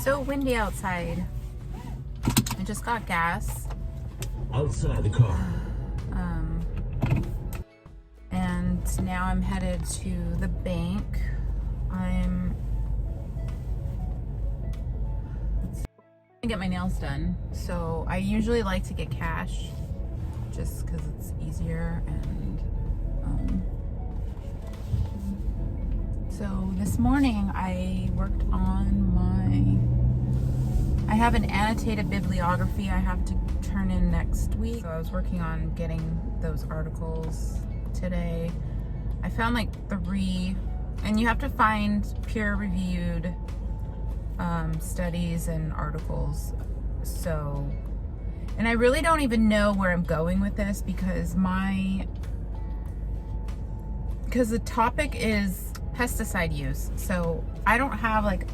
so windy outside. I just got gas. Outside the car. And now I'm headed to the bank. I'm gonna get my nails done. So I usually like to get cash just because it's easier. And so this morning I worked on I have an annotated bibliography I have to turn in next week. So I was working on getting those articles today. I found like 3, and you have to find peer-reviewed studies and articles. So, and I really don't even know where I'm going with this because the topic is pesticide use. So I don't have like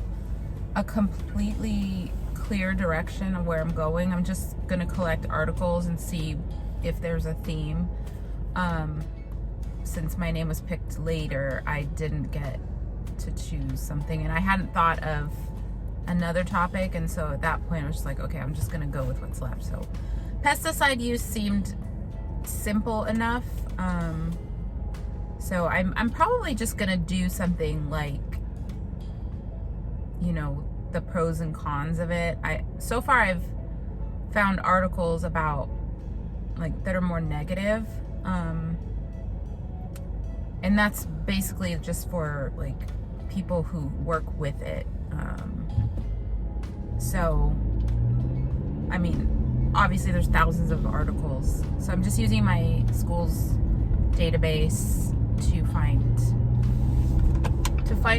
a completely clear direction of where I'm going. I'm just gonna collect articles and see if there's a theme. Since my name was picked later, I didn't get to choose something, and I hadn't thought of another topic, and so at that point I was just like, okay, I'm just gonna go with what's left. So pesticide use seemed simple enough. So I'm probably just gonna do something like, you know, the pros and cons of it. So far I've found articles about like that are more negative, and that's basically just for like people who work with it. So I mean, obviously there's thousands of articles, so I'm just using my school's database to find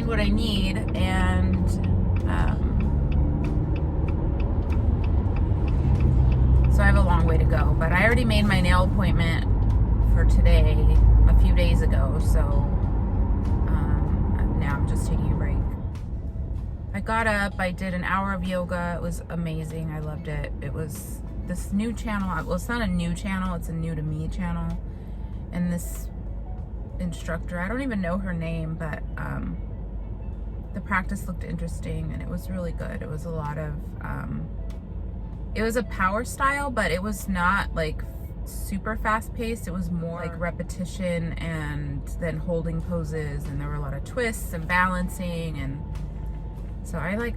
what I need. And so I have a long way to go, but I already made my nail appointment for today a few days ago, so now I'm just taking a break. I got up, I did an hour of yoga. It was amazing. I loved it. It was this new channel. Well, it's not a new channel, it's a new to me channel. And this instructor, I don't even know her name, but the practice looked interesting and it was really good. It was a lot of it was a power style, but it was not like super fast paced. It was more like repetition and then holding poses, and there were a lot of twists and balancing. And so I like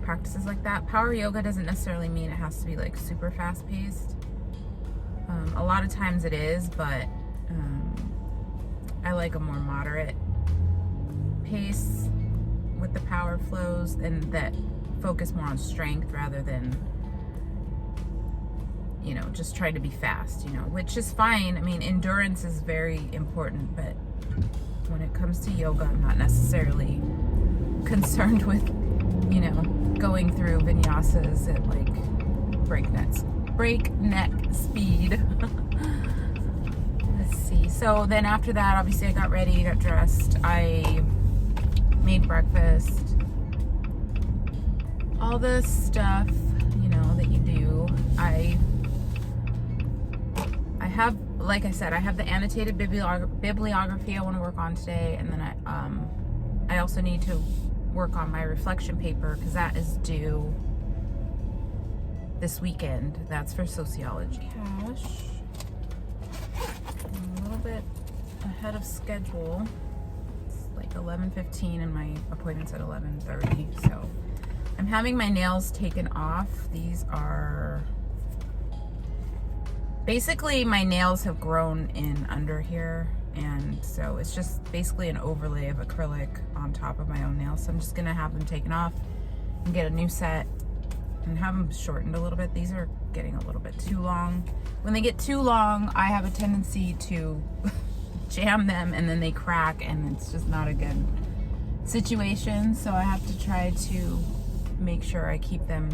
practices like that. Power yoga doesn't necessarily mean it has to be like super fast paced. A lot of times it is, but I like a more moderate pace with the power flows, and that focus more on strength rather than, you know, just trying to be fast, you know, which is fine. I mean, endurance is very important, but when it comes to yoga, I'm not necessarily concerned with, you know, going through vinyasas at like breakneck speed. Let's see. So then after that, obviously I got ready, got dressed, I made breakfast, all the stuff, you know, that you do. I have, like I said, I have the annotated bibliography I want to work on today, and then I also need to work on my reflection paper because that is due this weekend. That's for sociology. Cash. I'm a little bit ahead of schedule. It's like 11:15 and my appointment's at 11:30, so I'm having my nails taken off. These are basically, my nails have grown in under here, and so it's just basically an overlay of acrylic on top of my own nails. So I'm just gonna have them taken off and get a new set and have them shortened a little bit. These are getting a little bit too long. When they get too long, I have a tendency to jam them and then they crack, and it's just not a good situation. So I have to try to make sure I keep them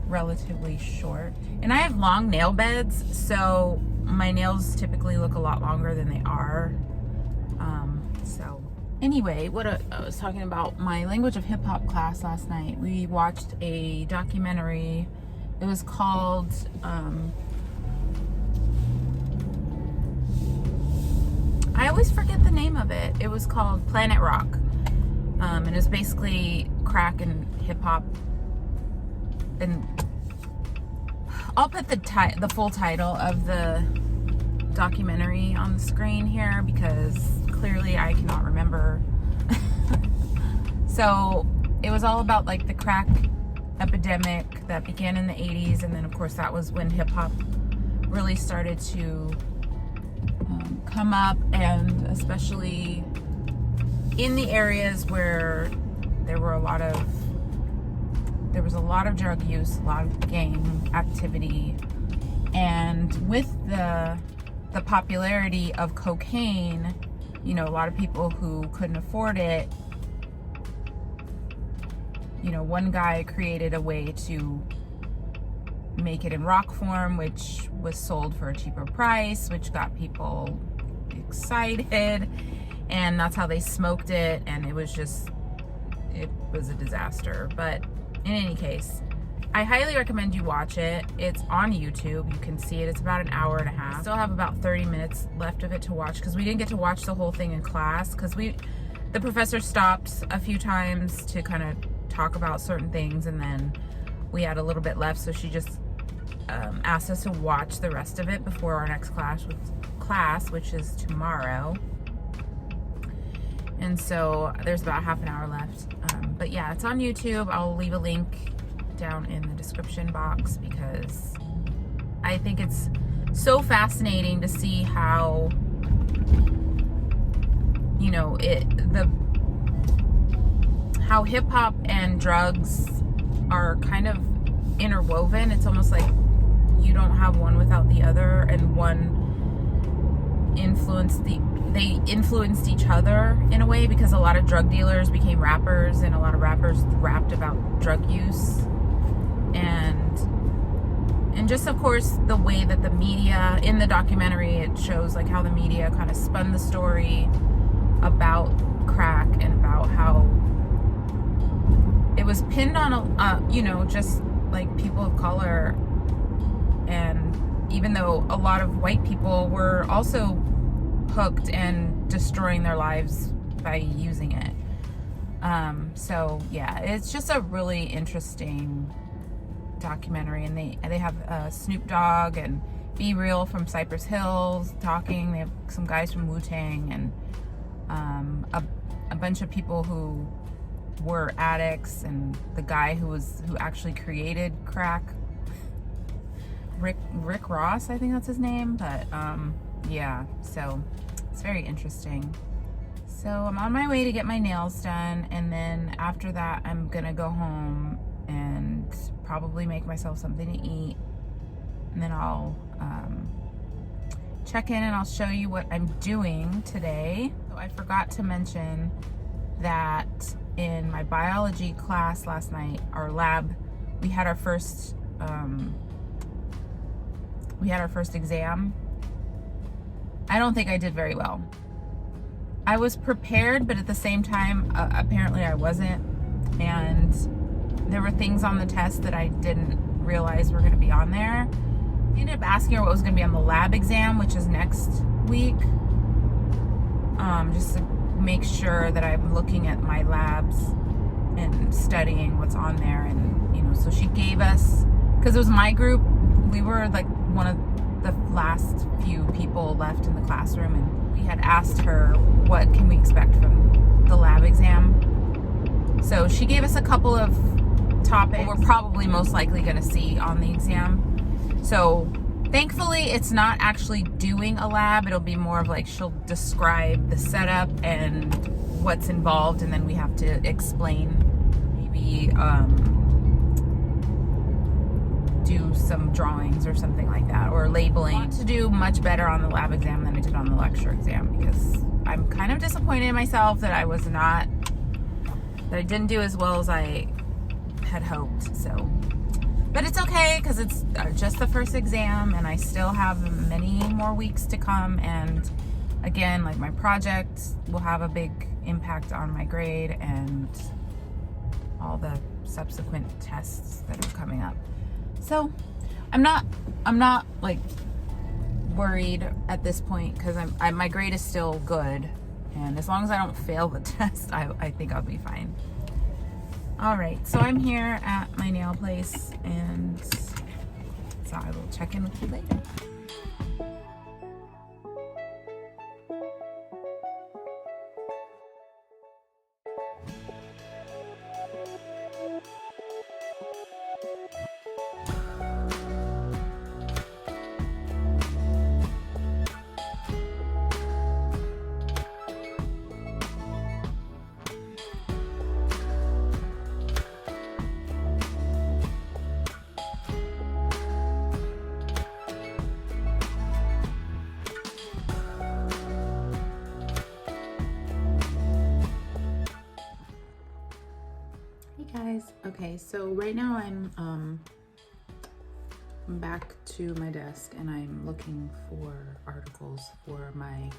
relatively short. And I have long nail beds, so my nails typically look a lot longer than they are. So anyway, what I was talking about, my language of hip hop class last night, we watched a documentary. It was called I always forget the name of it. It was called Planet Rock. And it was basically crack and hip hop and I'll put the full title of the documentary on the screen here because clearly I cannot remember. So it was all about like the crack epidemic that began in the 80s, and then of course that was when hip hop really started to come up, and especially in the areas where there was a lot of drug use, a lot of gang activity, and with the popularity of cocaine, you know, a lot of people who couldn't afford it, you know, one guy created a way to make it in rock form, which was sold for a cheaper price, which got people excited, and that's how they smoked it, and it was a disaster. But in any case, I highly recommend you watch it. It's on YouTube. You can see it. It's about an hour and a half. I still have about 30 minutes left of it to watch because we didn't get to watch the whole thing in class because the professor stopped a few times to kind of talk about certain things, and then we had a little bit left, so she just asked us to watch the rest of it before our next class, which is tomorrow. And so there's about half an hour left. But yeah, it's on YouTube. I'll leave a link down in the description box because I think it's so fascinating to see how, you know, how hip hop and drugs are kind of interwoven. It's almost like you don't have one without the other, and one they influenced each other in a way, because a lot of drug dealers became rappers and a lot of rappers rapped about drug use, and just of course the way that the media in the documentary, it shows like how the media kind of spun the story about crack and about how it was pinned on you know, just like people of color, and even though a lot of white people were also hooked and destroying their lives by using it. So yeah, it's just a really interesting documentary, and they have Snoop Dogg and Be Real from Cypress Hills talking. They have some guys from Wu-Tang, and a bunch of people who were addicts, and the guy who actually created crack, Rick Ross, I think that's his name. But yeah, so it's very interesting. So I'm on my way to get my nails done, and then after that I'm gonna go home and probably make myself something to eat, and then I'll check in and I'll show you what I'm doing today. So I forgot to mention that in my biology class last night, our lab, we had our first exam. I don't think I did very well. I was prepared, but at the same time, apparently I wasn't. And there were things on the test that I didn't realize were going to be on there. I ended up asking her what was going to be on the lab exam, which is next week. Just to make sure that I'm looking at my labs and studying what's on there. And, you know, so she gave us, because it was my group, we were like one of the last few people left in the classroom, and we had asked her what can we expect from the lab exam. So she gave us a couple of topics we're probably most likely going to see on the exam. So thankfully it's not actually doing a lab. It'll be more of like she'll describe the setup and what's involved, and then we have to explain, maybe do some drawings or something like that, or labeling. I want to do much better on the lab exam than I did on the lecture exam, because I'm kind of disappointed in myself that I didn't do as well as I had hoped. So, but it's okay, because it's just the first exam and I still have many more weeks to come, and again, like, my project will have a big impact on my grade and all the subsequent tests that are coming up. So I'm not like worried at this point, because my grade is still good, and as long as I don't fail the test, I think I'll be fine. All right, so I'm here at my nail place, and so I will check in with you later. Hey guys, okay, so right now I'm back to my desk and I'm looking for articles for my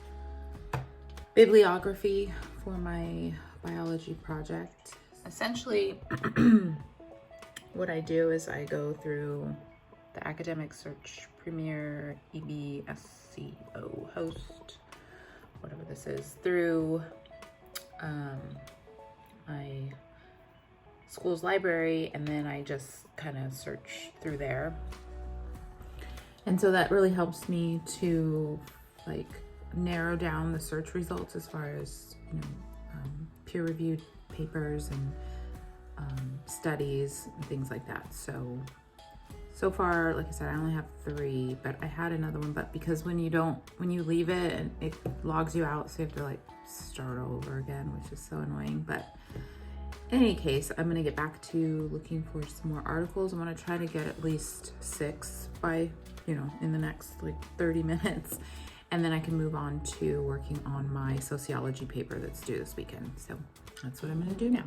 bibliography for my biology project. Essentially, what I do is I go through the Academic Search Premier EBSCO host, whatever this is, through my school's library, and then I just kind of search through there. And so that really helps me to like narrow down the search results as far as, you know, peer-reviewed papers and studies and things like that. So far, like I said, I only have 3, but I had another one, but because when you leave it and it logs you out, so you have to like start all over again, which is so annoying. But in any case, I'm gonna get back to looking for some more articles. I'm gonna try to get at least 6 by, you know, in the next like 30 minutes. And then I can move on to working on my sociology paper that's due this weekend. So that's what I'm gonna do now.